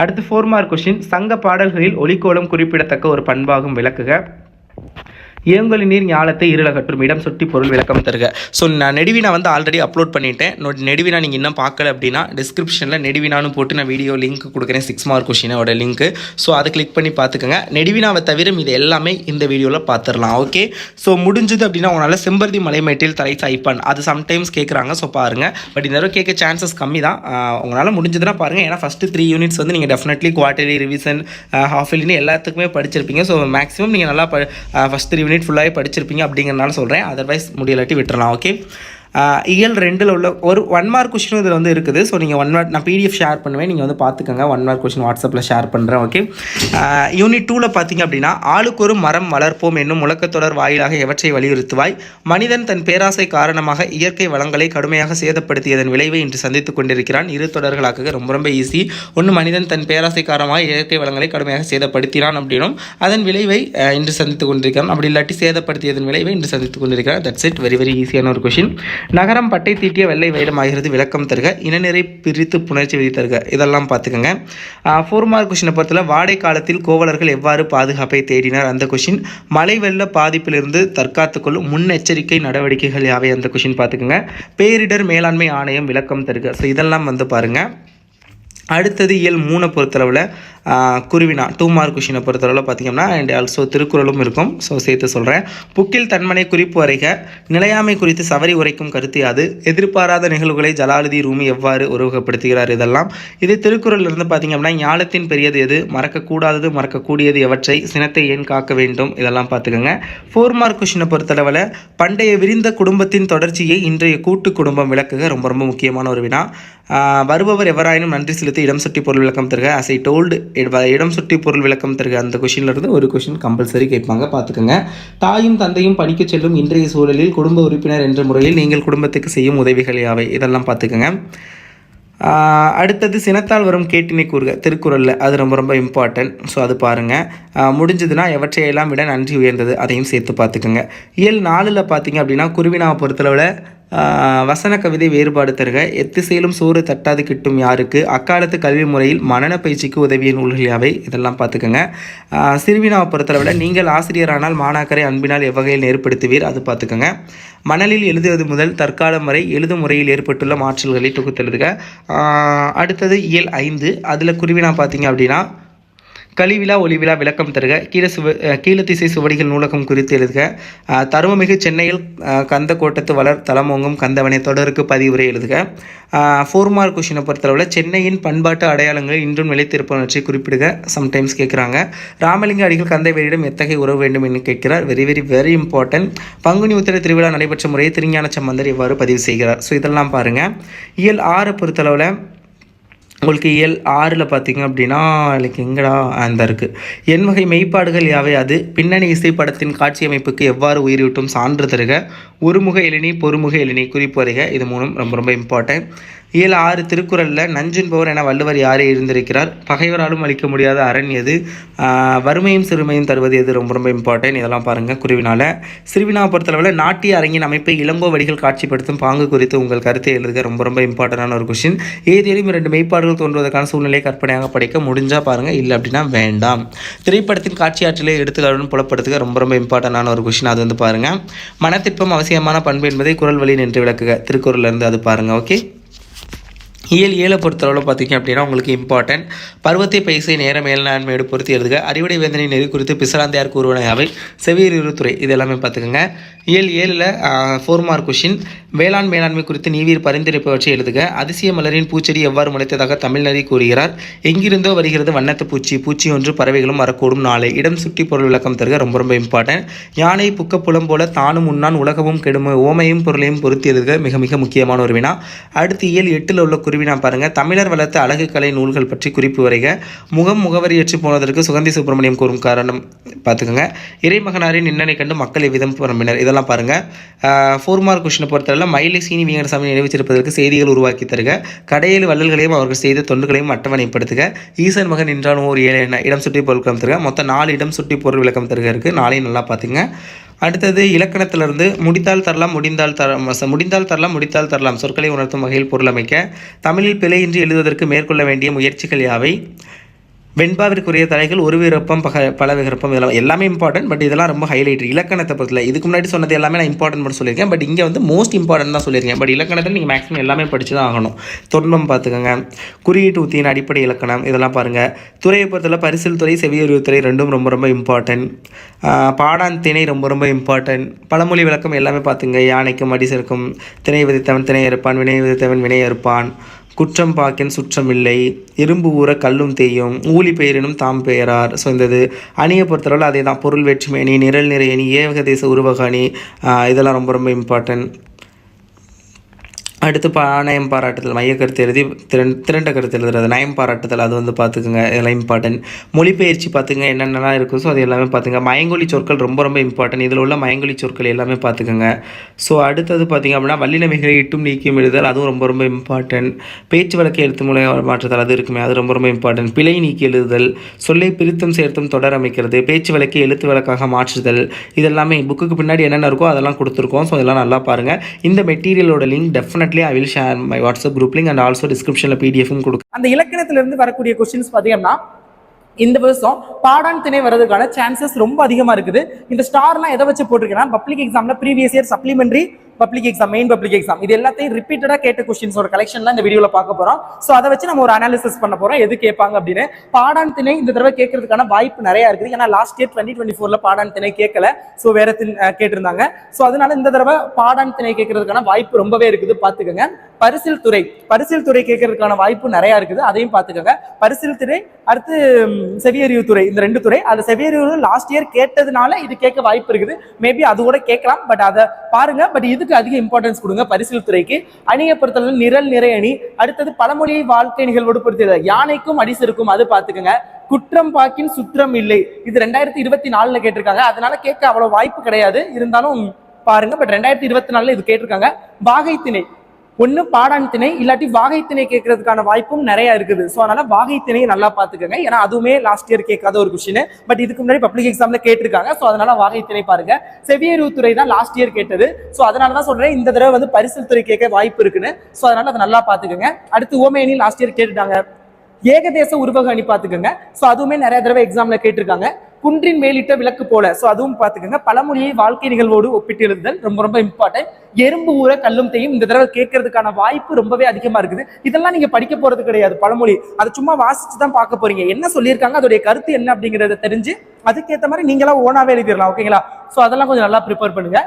அடுத்து 4 மார்க் கொஷின். சங்க பாடல்களில் ஒலிக்கோலம் குறிப்பிடத்தக்க ஒரு பண்பாகும் விளக்குக. ஏங்கொலி நீர் ஞாலத்தை இருளகற்றும் இடம் சுட்டி பொருள் விளக்கம் தருக. ஸோ நான் நெடுவினா வந்து ஆல்ரெடி அப்லோட் பண்ணிட்டேன். நெடுவினா நீங்கள் இன்னும் பார்க்கல அப்படின்னா டிஸ்கிரிப்ஷனில் நெடுவினான்னு போட்டு நான் வீடியோ லிங்க் கொடுக்குறேன். 6 மார்க் கொஷினோட லிங்க். ஸோ அதை கிளிக் பண்ணி பார்த்துக்கோங்க. நெடுவினாவை தவிர இது எல்லாமே இந்த வீடியோவில் பார்த்துடலாம். ஓகே. ஸோ முடிஞ்சது அப்படின்னா உங்களால் செம்பருதி மலைமேட்டில் தலை சாய்ப்பான் அது சம்டைம்ஸ் கேட்குறாங்க. ஸோ பாருங்கள். பட் இந்த தடவை கேட்க சான்சஸ் கம்மி தான். உங்களால் முடிஞ்சதுன்னா பாருங்கள். ஏன்னா ஃபஸ்ட்டு 3 யூனிட்ஸ் வந்து நீங்கள் டெஃபினெட்லி குவார்டர்லி ரிவிஷன் ஹாஃப் இயர்லின்னு எல்லாத்துக்குமே படிச்சிருப்பீங்க. ஸோ மேக்ஸிமம் நீங்கள் நல்லா ஃபஸ்ட் 3 யூனிட் ஃபுல்லாகவே படிச்சிருப்பீங்க அப்படிங்கிறனால சொல்கிறேன். அதர்வைஸ் முடியலாட்டி விட்டுறலாம். ஓகே. இயல் 2ல் உள்ள ஒரு 1 மார்க் கொஷினும் இதில் வந்து இருக்குது. ஸோ நீங்கள் 1 மார்க் நான் பிடிஎஃப் ஷேர் பண்ணுவேன், நீங்கள் வந்து பார்த்துக்கோங்க. 1 மார்க் கொஷின் வாட்ஸ்அப்பில் ஷேர் பண்ணுறேன். ஓகே. யூனிட் 2ல் பார்த்தீங்க அப்படின்னா ஆளுக்கொரு மரம் வளர்ப்போம் என்னும் முழக்கத்தொடர் வாயிலாக எவற்றை வலியுறுத்துவாய். மனிதன் தன் பேராசை காரணமாக இயற்கை வளங்களை கடுமையாக சேதப்படுத்தியதன் விளைவை இன்று சந்தித்துக் கொண்டிருக்கிறான். இரு தொடர்களாக ரொம்ப ரொம்ப ஈஸி. ஒன்று, மனிதன் தன் பேராசை காரணமாக இயற்கை வளங்களை கடுமையாக சேதப்படுத்தினான் அப்படின்னும் அதன் விளைவை இன்று சந்தித்துக் கொண்டிருக்கிறான். அப்படி இல்லாட்டி சேதப்படுத்தியதன் விளைவை இன்று சந்தித்துக் கொண்டிருக்கிறான். That's it. வெரி வெரி ஈஸியான ஒரு கொஷின். நகரம் பட்டை தீட்டிய வெள்ளை வைரமாகிறது விளக்கம் தருக. இனநிறை பிரித்து புணர்ச்சி விதி தருக. இதெல்லாம் பார்த்துக்கோங்க. 4 மார்க் கொஷினை பொறுத்தல வாடை காலத்தில் கோவலர்கள் எவ்வாறு பாதுகாப்பை தேடினர் அந்த கொஷின். மழை வெள்ள பாதிப்பிலிருந்து தற்காத்துக்கொள்ளும் முன்னெச்சரிக்கை நடவடிக்கைகள் யாவை அந்த கொஷின் பார்த்துக்கோங்க. பேரிடர் மேலாண்மை ஆணையம் விளக்கம் தருக. ஸோ இதெல்லாம் வந்து பாருங்கள். அடுத்தது இயல் 3 பொறுத்தளவில் குருவினா 2 மார்க் கொஷினை பொறுத்தளவில் பார்த்தீங்கன்னா அண்ட் ஆல்சோ திருக்குறளும் இருக்கும். ஸோ சேர்த்து சொல்கிறேன். புக்கில் தன்மனை குறிப்பு வரைக, நிலையாமை குறித்து சவரி உரைக்கும் கருத்து யாது, எதிர்பாராத நிகழ்வுகளை ஜலாலுதி ரூமி எவ்வாறு உருவகப்படுத்துகிறார், இதெல்லாம். இது திருக்குறள் இருந்து பார்த்தீங்க அப்படின்னா ஞாலத்தின் பெரியது எது, மறக்கக்கூடாதது மறக்கக்கூடியது எவற்றை, சினத்தை ஏன் காக்க வேண்டும், இதெல்லாம் பார்த்துக்கோங்க. 4 மார்க் கொஷினை பொறுத்தளவில் பண்டைய விரிந்த குடும்பத்தின் தொடர்ச்சியை இன்றைய கூட்டு குடும்பம் விளக்குக, ரொம்ப ரொம்ப முக்கியமான ஒரு வினா. வருபவர் எவராயினும் நன்றி செலுத்தி இடம் சுட்டி பொருள் விளக்கம் தருக. அஸ் ஐ டோல்டு, இடம் சுட்டி பொருள் விளக்கம் தருக. அந்த கொஷின்லேருந்து ஒரு கொஷின் கம்பல்சரி கேட்பாங்க, பார்த்துக்கோங்க. தாயும் தந்தையும் படிக்க செல்லும் இன்றைய சூழலில் குடும்ப உறுப்பினர் என்ற முறையில் நீங்கள் குடும்பத்துக்கு செய்யும் உதவிகள் யாவை, இதெல்லாம் பார்த்துக்கோங்க. அடுத்தது சினத்தால் வரும் கேட்டினை கூறுக, திருக்குறளில் அது ரொம்ப ரொம்ப இம்பார்ட்டன்ட். ஸோ அது பாருங்கள். முடிஞ்சதுன்னா எவற்றையெல்லாம் விட நன்றி உயர்ந்தது, அதையும் சேர்த்து பார்த்துக்குங்க. இயல் 4ல் பார்த்தீங்க அப்படின்னா குருவினாவை பொறுத்தளவில் வசன கவிதை வேறுபாடு தருக, எத்திசையிலும் சோறு தட்டாது கிட்டும் யாருக்கு, அக்காலத்து கல்வி முறையில் மனன பயிற்சிக்கு உதவிய நூல்கள் யாவை, இதெல்லாம் பார்த்துக்கோங்க. சிறுவினாவை பொறுத்தளவில் நீங்கள் ஆசிரியரானால் மாணாக்கரை அன்பினால் எவ்வகையில் ஏற்படுத்துவீர், அது பார்த்துக்கோங்க. மணலில் எழுதுவது முதல் தற்காலம் வரை எழுதும் முறையில் ஏற்பட்டுள்ள மாற்றல்களை தொகுத்தெழுதுக. அடுத்தது இயல் 5, அதில் குருவினா பார்த்தீங்க அப்படின்னா கலிவிழா ஒளிவிழா விளக்கம் தருக, கீழத்திசை சுவடிகள் நூலகம் குறித்து எழுதுக, தருமமிகு சென்னையில் கந்த கோட்டத்து வளர் தலமோங்கும் கந்தவனை தொடருக்கு பதிவுரை எழுதுக. 4 மார்க் கொஷினை பொறுத்தளவில் சென்னையின் பண்பாட்டு அடையாளங்கள் இன்றும் நிலைத்திருப்பவற்றை குறிப்பிடுக, சம்டைம்ஸ் கேட்குறாங்க. ராமலிங்க அடிகள் கந்தவேலியிடம் எத்தகைய உறவு வேண்டும் என்று கேட்கிறார், very very very important. Panguni Uthira திருவிழா நடைபெற்ற முறையை திருஞான சம்பந்தர் எவ்வாறு பதிவு செய்கிறார், ஸோ இதெல்லாம் பாருங்கள். இயல் 6 பொறுத்தளவில் உங்களுக்கு இயல் 6ல் பார்த்தீங்க அப்படின்னா லைக் எங்கடா அந்த இருக்குது, எண்வகை மெய்ப்பாடுகள் யாவை, அது பின்னணி இசைப்படத்தின் காட்சி அமைப்புக்கு எவ்வாறு உயிரிட்டும் சான்று தருக, ஒருமுக எழினி பொறுமுக எழினி குறிப்பு வருக, இது மூணும் ரொம்ப ரொம்ப இம்பார்ட்டன்ட். இயல் 6 திருக்குறளில் நஞ்சுன்பவர் என வள்ளுவர் யாரே இருந்திருக்கிறார், பகைவராலும் அளிக்க முடியாத அரண் எது, வறுமையும் சிறுமையும் தருவது எது, ரொம்ப ரொம்ப இம்பார்ட்டன்ட். இதெல்லாம் பாருங்கள் குருவினால. சிறுவினாவை பொறுத்தளவில் நாட்டிய அரங்கின் அமைப்பை இளங்கோவடிகள் காட்சிப்படுத்தும் பாங்கு குறித்து உங்கள் கருத்தை எழுதுக, ரொம்ப ரொம்ப இம்பார்ட்டண்டான ஒரு கொஷின். ஏதேனும் 2 மெய்ப்பாடுகள் தோன்றுவதற்கான சூழ்நிலை கற்பனையாக படிக்க முடிஞ்சால் பாருங்கள், இல்லை அப்படின்னா வேண்டாம். திரைப்படத்தின் காட்சியாற்றலை எடுத்துக்காட்டுடன் புலப்படுத்துக, ரொம்ப ரொம்ப இம்பார்ட்டண்டான ஒரு கொஷின், அது வந்து பாருங்கள். மனத்திற்பம் அவசியமான பண்பு என்பதை குறள் வழி நின்று விளக்குக, திருக்குறள்லேருந்து, அது பாருங்கள். ஓகே. இயல் 7 பொறுத்தளவில் பார்த்தீங்க அப்படின்னா உங்களுக்கு இம்பார்ட்டன்ட். பருவத்தை பைசை நேர மேல்நான்மையோடு பொறுத்து எழுதுக, அறிவுடை வேந்தனை நெறி குறித்து பிசலாந்தையார் கூறுவன அவை, செவியர் இருத்துறை, இது எல்லாமே பார்த்துக்கோங்க. இயல் 7ல் 4 மார்க் கொஷின், வேளாண் மேலாண்மை குறித்து நீவீர் பரிந்துரைப்பவற்றை எழுதுக, அதிசய மலரின் பூச்செடி எவ்வாறு முளைத்ததாக தமிழ்நறி கூறுகிறார், எங்கிருந்தோ வருகிறது வண்ணத்து பூச்சி, பூச்சி ஒன்று பறவைகளும் வரக்கூடும் நாளை, இடம் சுட்டி பொருள் விளக்கம் தருக, ரொம்ப ரொம்ப இம்பார்ட்டன்ட். யானை புக்க புலம் போல தானும் உண்ணான் உலகமும் கெடும, ஓமையும் பொருளையும் பொறுத்து எழுதுக, மிக மிக முக்கியமான ஒரு வினா. அடுத்து இயல் 8ல் உள்ள குருவினா பாருங்கள். தமிழர் வளர்த்த அழகு கலை நூல்கள் பற்றி குறிப்பு வரைக, முகவரியற்று போனதற்கு சுகந்தி சுப்பிரமணியம் கூறும் காரணம் பார்த்துக்கோங்க. இறைமகனாரின் நின்னனை கண்டு மக்கள் எவ்விதம் புறம்பினர், இதெல்லாம் பாருங்கள். 4 மார்க் கொஷினை பொறுத்தவரை மயிலை சீனி வீங்கரசாமி நினைவுச்சிருப்பதற்கு செய்திகள் உருவாக்கி தருக, கடையேழு வள்ளல்களையும் அவர்கள் செய்த தொண்டுகளையும் அட்டவணைப்படுத்துக, ஈசன் மகன் நின்றான் ஓர் ஏழை என்ன, இடம் சுட்டி பொருள் விளக்கம் தருக, மொத்தம் 4 இடம் சுட்டி பொருள் விளக்கம் தருக இருக்குது, 4 நல்லா பார்த்துங்க. அடுத்தது இலக்கணத்திலிருந்து முடித்தால் தரலாம் முடித்தால் தரலாம் சொற்களை உணர்த்தும் வகையில் பொருள் அமைக்க, தமிழில் பிழையின்றி எழுதுவதற்கு மேற்கொள்ள வேண்டிய முயற்சிகள் யாவை, வெண்பாவிற்குரிய தலைகள் ஒரு விருப்பம் பல விருப்பம், இதெல்லாம் எல்லாமே இம்பார்ட்டன்ட். பட் இதெல்லாம் ரொம்ப ஹைலைட் இலக்கணத்தை பொறுத்தல. இதுக்கு முன்னாடி சொன்னது எல்லாமே நான் இம்பார்ட்டன்ட் மட்டும் சொல்லியிருக்கேன். பட் இங்கே வந்து மோஸ்ட் இம்பார்ட்டன்ட் தான் சொல்லியிருக்கேன். பட் இலக்கணத்தில் நீங்கள் மேக்ஸிமம் எல்லாமே படித்து தான் ஆகணும். தொன்மம் பார்த்துக்கோங்க, குறியீட்டு உத்தியின் அடிப்படை இலக்கணம், இதெல்லாம் பாருங்கள். துறையை பொறுத்தல பரிசில் துறை செவியறிவு துறை ரெண்டும் ரொம்ப ரொம்ப இம்பார்ட்டன்ட். பாடான் திணை ரொம்ப ரொம்ப இம்பார்ட்டன்ட். பழமொழி விளக்கம் எல்லாமே பார்த்துங்க. யானைக்கும் அடிசருக்கும் திணை விதித்தவன் திணை அறுப்பான், வினை விதித்தவன் வினை அறுப்பான், குற்றம் பாக்கின் சுற்றம் இல்லை, இரும்பு ஊற கல்லும் தேயும், ஊழி பெயரினும் தாம் பெயரார். ஸோ இந்த இது அணியை பொறுத்தளவில் அதே தான். பொருள் வேற்றுமை அணி, நிரல் நிறை அணி, ஏவக தேச உருவக அணி, இதெல்லாம் ரொம்ப ரொம்ப இம்பார்ட்டன்ட். அடுத்து நயம் பாராட்டுதல், மைய கருத்து எழுதி திரண்ட கருத்து எழுதுறது, நயம் பாராட்டுதல், அது வந்து பார்த்துக்குங்க, இதெல்லாம் இம்பார்ட்டன்ட். மொழிபெயர்ச்சி பார்த்துங்க என்னென்னலாம் இருக்கும். ஸோ அது எல்லாமே பார்த்துங்க. மயங்கொலி சொற்கள் ரொம்ப ரொம்ப இம்பார்ட்டன்ட். இதில் உள்ள மயங்கொலி சொற்கள் எல்லாமே பார்த்துக்கோங்க. ஸோ அடுத்தது பார்த்திங்க அப்படின்னா வல்லினமிகளை இட்டும் நீக்கியும் எழுதல், அதுவும் ரொம்ப ரொம்ப இம்பார்ட்டன்ட். பேச்சு வழக்கை எழுத்து மூலை மாற்றுதல், அது இருக்குமே, அது ரொம்ப ரொம்ப இம்பார்ட்டன்ட். பிழை நீக்கி எழுதுதல், சொல்லை பிரித்தும் சேர்த்தும் தொடர் அமைக்கிறது, பேச்சு வழக்கை எழுத்து வழக்காக மாற்றுதல், இதெல்லாமே புக்குக்கு பின்னாடி என்னென்ன இருக்கோ அதெல்லாம் கொடுத்துருக்கோம். ஸோ இதெல்லாம் நல்லா பாருங்கள். இந்த மெட்டீரியலோட link definitely I will share my WhatsApp group link and also descriptionல PDF-ம் கொடுக்கும். அந்த இலக்கணத்திலிருந்து வரக்கூடிய கொஸ்டின்ஸ் பார்த்தீங்கன்னா இந்த வருஷம் பாடான் திணை வரதுக்கான சான்சஸ் ரொம்ப அதிகமாக இருக்குது. இந்த ஸ்டார்லாம் எதை வச்சு போட்டிருக்கேன்னா பப்ளிக் எக்ஸாமில் previous year supplementary public exam, main public exam, இது எல்லாத்தையும் ரிப்பீட்டடா கேட்ட கொஸ்டின்ஸோட கலெக்ஷன்லாம் இந்த வீடியோல பார்க்க போறோம். சோ அதை வச்சு நம்ம ஒரு அனாலிசிஸ் பண்ண போறோம் எது கேட்பாங்க அப்படின்னு. பாடான் திணை இந்த தடவை கேட்கறதுக்கான வாய்ப்பு நிறைய இருக்குது. ஏன்னா லாஸ்ட் இயர் 2024ல பாடான் திணை கேட்கல, சோ வேற கேட்டிருந்தாங்க. சோ அதனால இந்த தடவை பாடான் திணை கேட்கறதுக்கான வாய்ப்பு ரொம்பவே இருக்குது, பாத்துக்கோங்க. பரிசில் துறை கேட்கறதுக்கான வாய்ப்பு நிறைய இருக்குது, அதையும் பாத்துக்கோங்க. பரிசில் துறை, அடுத்து செவியறிவு துறை, இந்த 2 துறை. அது செவியறிவு லாஸ்ட் இயர் கேட்டதுனால இது கேட்க வாய்ப்பு இருக்குது. மேபி அது கூட கேட்கலாம், பட் அதை பாருங்க. பட் இதுக்கு அதிக இம்பார்ட்டன்ஸ் கொடுங்க பரிசில் துறைக்கு. அணியை பொறுத்தவரை நிரல் நிறை அணி, அடுத்தது பழமொழியை வாழ்க்கை நிகழ்வோடு பொறுத்தது யானைக்கும் அடிசிருக்கும், அது பாத்துக்கோங்க. குற்றம் பாக்கின் சுற்றம் இல்லை, இது 2024ல கேட்டிருக்காங்க, அதனால கேட்க அவ்வளவு வாய்ப்பு கிடையாது, இருந்தாலும் பாருங்க. பட் 2024ல இது கேட்டிருக்காங்க. வாகை திணை, ஒண்ணு பாடான் திணை இல்லாட்டி வாகை திணை கேட்கறதுக்கான வாய்ப்பும் நிறைய இருக்குது. ஸோ அதனால வாகை திணையை நல்லா பாத்துக்கோங்க, ஏன்னா அதுவுமே லாஸ்ட் இயர் கேட்காத ஒரு கொஸ்டின், பட் இதுக்கு முன்னாடி பப்ளிக் எக்ஸாம்ல கேட்டிருக்காங்க. ஸோ அதனால வாகை திணை பாருங்க. செவியறிவு துறை தான் லாஸ்ட் இயர் கேட்டது, ஸோ அதனால தான் சொல்றேன் இந்த தடவை வந்து பரிசில் துறை கேட்க வாய்ப்பு இருக்குன்னு. ஸோ அதனால அதை நல்லா பாத்துக்கோங்க. அடுத்து ஓமேனி லாஸ்ட் இயர் கேட்டுட்டாங்க. ஏகதேச உருவக அணி பாத்துக்கோங்க, ஸோ அதுவுமே நிறைய தடவை எக்ஸாம்ல கேட்டிருக்காங்க. குன்றின் மேலிட்ட விளக்கு போல, சோ அதுவும் பாத்துக்கோங்க. பழமொழியை வாழ்க்கை நிகழ்வோடு ஒப்பிட்டு எழுதுதல் ரொம்ப ரொம்ப இம்பார்ட்டன்ட். எறும்பு ஊற கல்லும் தேயும் இந்த தடவை கேட்கறதுக்கான வாய்ப்பு ரொம்பவே அதிகமா இருக்குது. இதெல்லாம் நீங்க படிக்க போறது கிடையாது, பழமொழி அதை சும்மா வாசிச்சு தான் பார்க்க போறீங்க. என்ன சொல்லியிருக்காங்க, அதோடைய கருத்து என்ன அப்படிங்கறத தெரிஞ்சு அதுக்கேற்ற மாதிரி நீங்களா ஓனாவே எழுதிடலாம், ஓகேங்களா? சோ அதெல்லாம் கொஞ்சம் நல்லா ப்ரிப்பேர் பண்ணுங்க.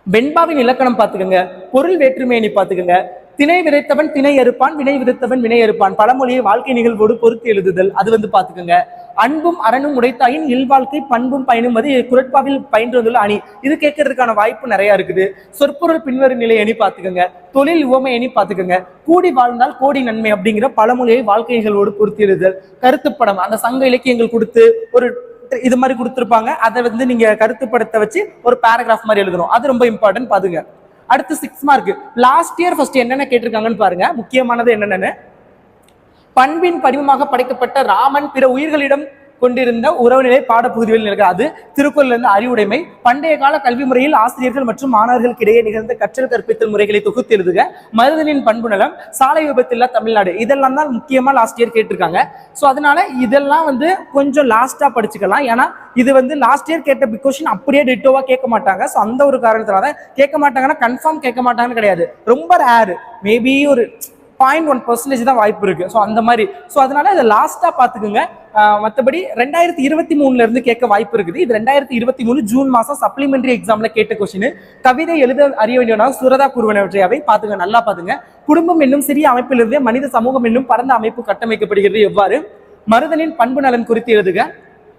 வெண்பாவின் இலக்கணம் பாத்துக்கோங்க. பொருள் வேற்றுமையை பாத்துக்கோங்க. திணை விதைத்தவன் திணை அறுப்பான், வினை விதைத்தவன் வினை அறுப்பான், பழமொழியை வாழ்க்கை நிகழ்வோடு பொறுத்து எழுதுதல், அது வந்து பாத்துக்கோங்க. அன்பும் அறனும் உடைத்தாயின் இல்வாழ்க்கை பண்பும் பயனும் அது குரட்பாவில் பயின்று வந்துள்ள அணி, இது கேட்கறதுக்கான வாய்ப்பு நிறைய இருக்குது. சொற்பொருள் பின்வரும் நிலை அணி பாத்துக்கோங்க. தொழில் உவமை அணி பாத்துக்கோங்க. கூடி வாழ்ந்தால் கோடி நன்மை அப்படிங்கிற பழமொழியை வாழ்க்கை நிகழ்வோடு பொறுத்து எழுதுதல். கருத்துப்படம், அந்த சங்க இலக்கியங்கள் கொடுத்து ஒரு இது மாதிரி கொடுத்துருப்பாங்க, அதை வந்து நீங்க கருத்துப்படத்தை வச்சு ஒரு பேராகிராஃப் மாதிரி எழுதணும், அது ரொம்ப இம்பார்ட்டன்ட் பாத்துங்க. அடுத்து 6 மார்க். லாஸ்ட் இயர் ஃபர்ஸ்ட் என்னென்ன கேட்டிருக்காங்கன்னு பாருங்க. முக்கியமானது என்னென்னு, பண்பின் படிமமாக படைக்கப்பட்ட ராமன் பிற உயிர்களிடம் கொண்டிருந்த உறவுநிலை பாடப்பகுதியில் நிகழ்கிறது, அது திருக்குறள் இருந்து அறிவுடைமை. பண்டைய கால கல்வி முறையில் ஆசிரியர்கள் மற்றும் மாணவர்களுக்கு இடையே நிகழ்ந்த கற்றல் கற்பித்தல் முறைகளை தொகுத்து எழுதுக. மருதனின் பண்பு நலம், சாலை விபத்தில்லா தமிழ்நாடு, இதெல்லாம் தான் முக்கியமா லாஸ்ட் இயர் கேட்டிருக்காங்க. ஸோ அதனால இதெல்லாம் வந்து கொஞ்சம் லாஸ்டா படிச்சுக்கலாம், ஏன்னா இது வந்து லாஸ்ட் இயர் கேட்ட கொஸ்டின் அப்படியே டிட்டோவா கேட்க மாட்டாங்க. ஸோ அந்த ஒரு காரணத்தினால கேட்க மாட்டாங்கன்னா கன்ஃபார்ம் கேட்க மாட்டாங்கன்னு கிடையாது, ரொம்ப ரேர், மேபி ஒரு 0.1% தான் வாய்ப்பு இருக்கு. ஸோ அந்த மாதிரி, ஸோ அதனால இதை லாஸ்டா பாத்துக்குங்க. மற்றபடி 2023ல இருந்து கேட்க வாய்ப்பு இருக்குது. இது 2023 ஜூன் மாசம் சப்ளிமெண்டரி எக்ஸாம்ல கேட்ட கொஸ்டின். கவிதை எழுத அறிய வேண்டியவனாக சுரதா கூறுவனவற்றையாவை பாத்துங்க, நல்லா பாத்துங்க. குடும்பம் என்னும் சிறிய அமைப்பிலிருந்தே மனித சமூகம் என்னும் பரந்த அமைப்பு கட்டமைக்கப்படுகிறது எவ்வாறு. மருதனின் பண்பு நலன் குறித்து எழுதுக.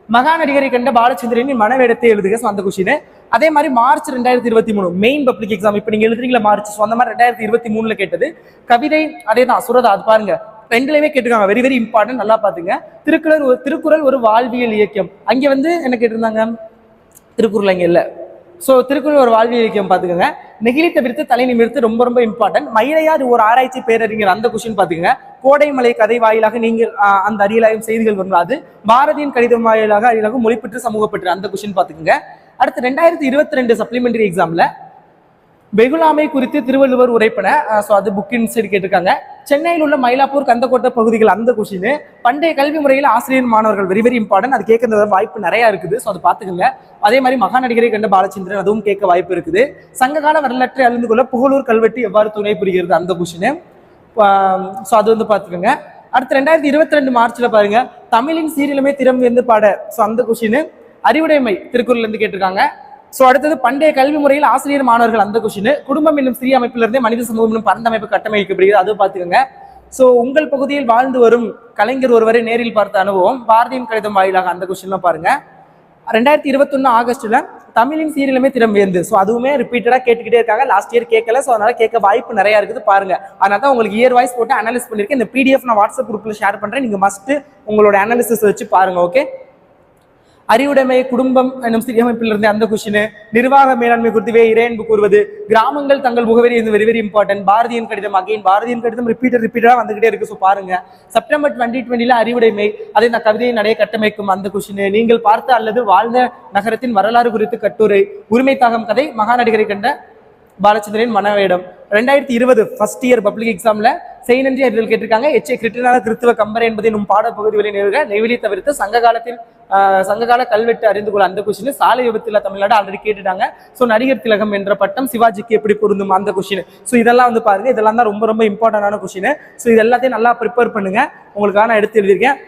மகாநடிகரை கண்ட பாலச்சந்திரனின் மனவேடத்தை எழுதுக. ஸோ அந்த கொஸ்டின். அதே மாதிரி மார்ச் 2023 மெயின் பப்ளிக் எக்ஸாம், இப்போ நீங்க எழுதுறீங்களா மார்ச், ஸோ அந்த மாதிரி 2023ல கேட்டது. கவிதை அதே தான், சுரதா, அது பாருங்க ரெண்டுலயுமே கேட்டிருக்காங்க, வெரி வெரி இம்பார்ட்டன்ட், நல்லா பாத்துங்க. திருக்குறள் ஒரு வாழ்வியல் இயக்கம், அங்க வந்து என்ன கேட்டிருந்தாங்க, திருக்குறள் அங்க இல்ல. ஸோ திருக்குறள் ஒரு வாழ்வியல் இலக்கியம் பாத்துக்கோங்க. நெகிழி தவிர்த்து தலை நிமிர்த்து ரொம்ப ரொம்ப இம்பார்ட்டன்ட். மயிலையார் ஒரு ஆராய்ச்சி பேரறிஞர், அந்த கொஸ்டின் பாத்துக்கோங்க. கோடைமலை கதை வாயிலாக நீங்கள் அந்த அறியலாயும் செய்திகள் வரும், அது. பாரதியின் கடிதம் வாயிலாக அறியலாக மொழிப்பற்று சமூகப்பற்று, அந்த கொஸ்டின் பாத்துக்கோங்க. அடுத்து 2022 சப்ளிமெண்டரி எக்ஸாம்ல வெகுளாமை குறித்து திருவள்ளுவர் உரைப்பன, ஸோ அது புக்கின் சைடு கேட்டிருக்காங்க. சென்னையில் உள்ள மயிலாப்பூர் கந்தக்கோட்டை பகுதிகள், அந்த கொஸ்டின். பண்டைய கல்வி முறையில் ஆசிரியர் மாணவர்கள் வெரி வெரி இம்பார்ட்டன்ட், அது கேட்கறது வாய்ப்பு நிறைய இருக்குது, ஸோ அதை பார்த்துக்கோங்க. அதே மாதிரி மகாநடிகரை கண்ட பாலச்சந்திரன், அதுவும் கேட்க வாய்ப்பு இருக்குது. சங்ககால வரலாற்றை அறிந்து கொள்ள புகழூர் கல்வெட்டு எவ்வாறு துணை புரிகிறது, அந்த கொஸ்டின். ஸோ அது வந்து பார்த்துக்கோங்க. அடுத்து 2022 மார்ச்ல பாருங்க, தமிழின் சீரியலுமே திறம் வந்து பாட, ஸோ அந்த கொஸ்டின். அறிவுடைமை திருக்குறள் இருந்து கேட்டிருக்காங்க. சோ அடுத்தது பண்டைய கல்வி முறையில் ஆசிரியர் மாணவர்கள், அந்த கொஸ்டின். குடும்பம் என்னும் சிறிய அமைப்பிலிருந்தே மனித சமூகம் என்னும் பரந்த அமைப்பு கட்டமைக்கப்படுகிறது, அது பாத்துக்கோங்க. சோ உங்கள் பகுதியில் வாழ்ந்து வரும் கலைஞர் ஒருவரை நேரில் பார்த்த அனுபவம், பாரதியின் கடிதம் வாயிலாக, அந்த கொஸ்டின்லாம் பாருங்க. 2021 ஆகஸ்ட்ல தமிழின் சீரியலுமே திறம் வியந்து, ஸோ அதுவுமே ரிப்பீட்டடா கேட்டுக்கிட்டே இருக்காங்க, லாஸ்ட் இயர் கேட்கல, ஸோ அதனால கேட்க வாய்ப்பு நிறைய இருக்குது, பாருங்க. அதனால தான் உங்களுக்கு இயர் வைஸ் போட்டு அனாலிசிஸ் பண்ணிருக்கேன். இந்த PDF நான் வாட்ஸ்அப் குரூப்ல ஷேர் பண்றேன், நீங்க மஸ்ட் உங்களோட அனாலிசிஸ் வச்சு பாருங்க, ஓகே. அறிவுடைமை குடும்பம் என்னும் சிறிய அமைப்பிலிருந்து, அந்த கொஸ்டின். நிர்வாக மேலாண்மை குறித்து இறையன்பு கூறுவது. கிராமங்கள் தங்கள் முகவரி இருந்து வெரி வெரி இம்பார்ட்டன்ட். பாரதியின் கடிதம், அகைன் பாரதியின் கடிதம் ரிப்பீட்டடா வந்துகிட்டே இருக்கு, ஸோ பாருங்க. செப்டம்பர் 2020 அறிவுடைமை, அதை நான் கவிதையை நடைய கட்டமைக்கும், அந்த கொஸ்டின். நீங்கள் பார்த்த அல்லது வாழ்ந்த நகரத்தின் வரலாறு குறித்து கட்டுரை. உரிமை தாகம் கதை, மகாநடிகரை கண்ட பாலச்சந்திரன் மனவேடம். 2020 ஃபர்ஸ்ட் இயர் பப்ளிக் எக்ஸாம்ல செய்நன்றி அறிதல் கேட்டிருக்காங்க. எச்சை கிருட்டினால கிறித்துவ கம்பரை என்பதை நம் பாடப்பகுதிகளில் நிறுவ நெய்வேலி தவிர்த்து சங்ககால கல்வெட்டு அறிந்து கொள்ள அந்த கொஸ்டின். சாலை விபத்துல தமிழ்நாடு ஆல்ரெடி கேட்டுட்டாங்க. ஸோ நடிகர் திலகம் என்ற பட்டம் சிவாஜிக்கு எப்படி பொருந்தும் அந்த கொஸ்டின். ஸோ இதெல்லாம் வந்து பாருங்க, இதெல்லாம் தான் ரொம்ப ரொம்ப இம்பார்ட்டன்டான கொஸ்டின். ஸோ இது எல்லாத்தையும் நல்லா ப்ரிப்பேர் பண்ணுங்க, உங்களுக்காக நான் எடுத்து எழுதியிருக்கேன்.